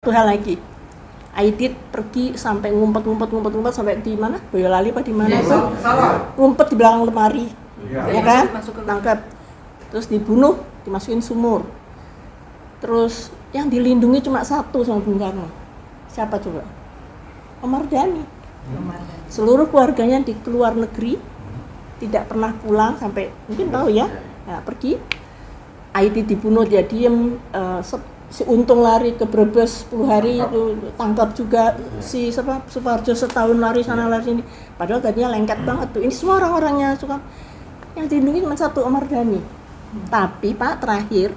satu hal lagi. Aidit pergi sampai ngumpet sampai di mana? Boyolali apa di mana tuh? Ngumpet di belakang lemari. Ya kan? Tangkap. Terus dibunuh, dimasukin sumur. Terus yang dilindungi cuma satu sama Bung Karno. Siapa coba? Omar Dhani. Seluruh keluarganya di luar negeri, tidak pernah pulang sampai mungkin tahu ya. Nah, pergi. Aidit dibunuh, dia diem. Si Untung lari ke Brebes 10 hari itu, tangkap juga si Suparjo setahun lari sana lari sini. Padahal tadinya lengket banget tuh. Ini semua orang-orangnya suka. Yang dilindungi cuma satu, Omar Dhani. Tapi Pak terakhir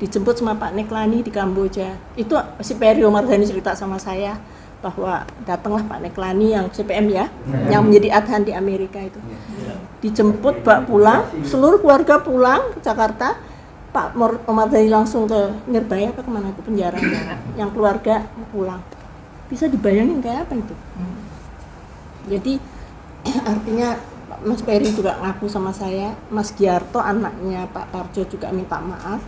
dijemput sama Pak Neklani di Kamboja. Itu si Peri Omar Dhani cerita sama saya bahwa datanglah Pak Neklani yang CPM ya, yang menjadi adhan di Amerika itu. Dijemput, bawa pulang, seluruh keluarga pulang ke Jakarta. Pak Omar Dhani langsung ke Nirbaya ke kemana, ke penjara. Yang keluarga pulang. Bisa dibayangin kayak apa itu? Jadi artinya Mas Peri juga ngaku sama saya, Mas Giarto anaknya Pak Parjo juga minta maaf.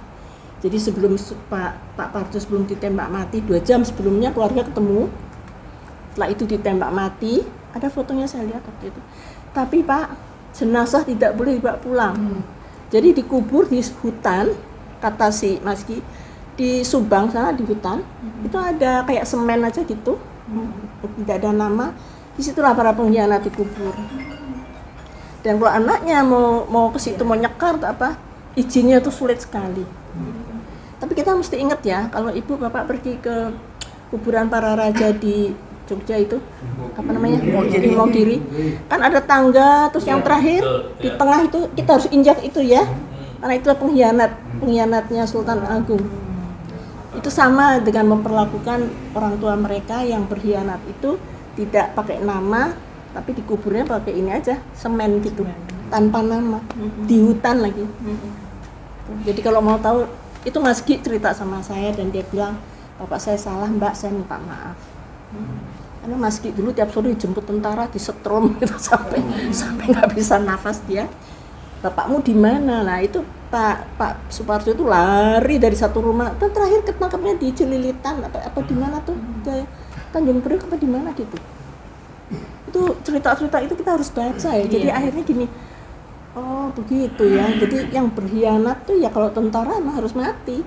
Jadi sebelum Pak Parjo sebelum ditembak mati, 2 jam sebelumnya keluarga ketemu. Setelah itu ditembak mati, ada fotonya saya lihat waktu itu. Tapi Pak, jenazah tidak boleh dibawa pulang. Jadi dikubur di hutan, kata si Mas Ki, di Subang sana di hutan, itu ada kayak semen aja gitu, tidak ada nama. Disitulah para pengkhianat dikubur. Dan kalau anaknya mau ke situ mau nyekar atau apa, izinnya itu sulit sekali. Tapi kita mesti ingat ya, kalau ibu bapak pergi ke kuburan para raja di Jogja itu, apa namanya, Imogiri, kan ada tangga, terus yang terakhir di tengah itu kita harus injak itu ya, karena itu pengkhianatnya Sultan Agung. Itu sama dengan memperlakukan orang tua mereka yang berkhianat itu tidak pakai nama, tapi dikuburnya pakai ini aja, semen gitu, tanpa nama, di hutan lagi. Jadi kalau mau tahu, itu Mas Gi cerita sama saya dan dia bilang, bapak saya salah mbak, saya minta maaf. Karena Mas Ki dulu tiap sore dijemput tentara, disetrum gitu sampai nggak bisa nafas dia. Bapakmu di mana? Nah itu Pak Suparjo itu lari dari satu rumah. Dan terakhir ketangkapnya di Cililitan apa di mana tuh? Tanjung Priok apa di mana gitu. Itu cerita-cerita itu kita harus baca ya. Jadi akhirnya gini. Oh begitu ya. Jadi yang berkhianat tuh ya kalau tentara emang harus mati.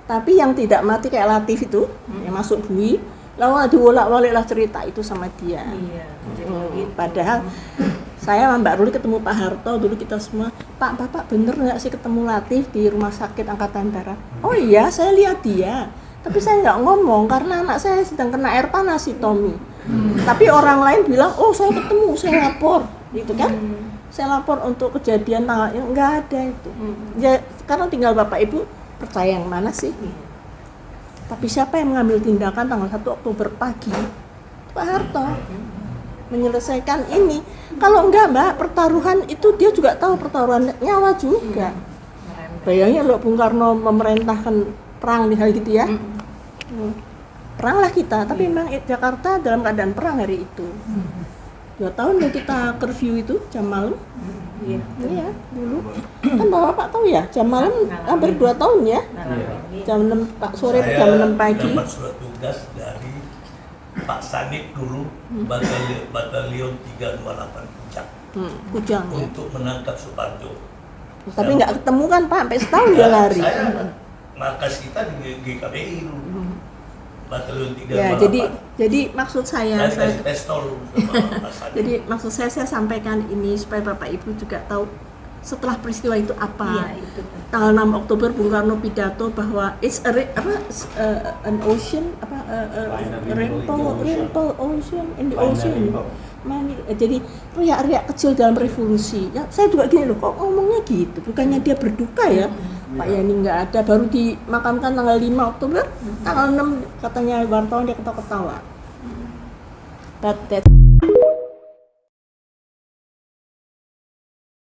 Tapi yang tidak mati kayak Latif itu, yang masuk bui. Lalu dibolak-baliklah cerita itu sama dia. Padahal saya sama Mbak Ruli ketemu Pak Harto dulu, kita semua, Pak Bapak bener nggak sih ketemu Latif di rumah sakit Angkatan Darat? Oh iya, saya lihat dia. Tapi saya nggak ngomong karena anak saya sedang kena air panas si Tommy. Tapi orang lain bilang, oh saya ketemu, saya lapor, gitu kan? Saya lapor untuk kejadian tanggal nggak ada itu. Ya sekarang tinggal Bapak Ibu percaya yang mana sih? Tapi siapa yang mengambil tindakan tanggal 1 Oktober pagi? Pak Harto menyelesaikan ini. Kalau enggak Mbak, pertaruhan itu dia juga tahu pertaruhan nyawa juga. Bayangin loh Bung Karno memerintahkan perang di hal gitu ya. Peranglah kita, tapi memang Jakarta dalam keadaan perang hari itu. 2 tahun ya kita curfew itu jam malam. Iya, dulu. Kan Bapak tahu ya, jam malam hampir 2 tahun ya. Jam 6 sore jam 6 pagi. Dapat surat tugas dari Pak Sanip dulu, batalion 328 Kujang. Kujang ya. Untuk menangkap Suparjo. Tapi nggak ketemu kan Pak, sampai setahun dia lari. Markas kita di GKBI dulu. Batalion 328. Ya, jadi maksud saya jadi maksud saya sampaikan ini supaya Bapak Ibu juga tahu setelah peristiwa itu apa. Itu. Tanggal 6 Oktober Bung Karno pidato bahwa it's an ocean rainbow ocean in the ocean. Jadi riak-riak kecil dalam revolusi. Ya, saya juga gini loh, kok ngomongnya gitu. Bukannya dia berduka ya. Pak Yani nggak ada, baru dimakamkan tanggal 5 Oktober, tanggal 6 katanya wartawan dia ketawa-ketawa. But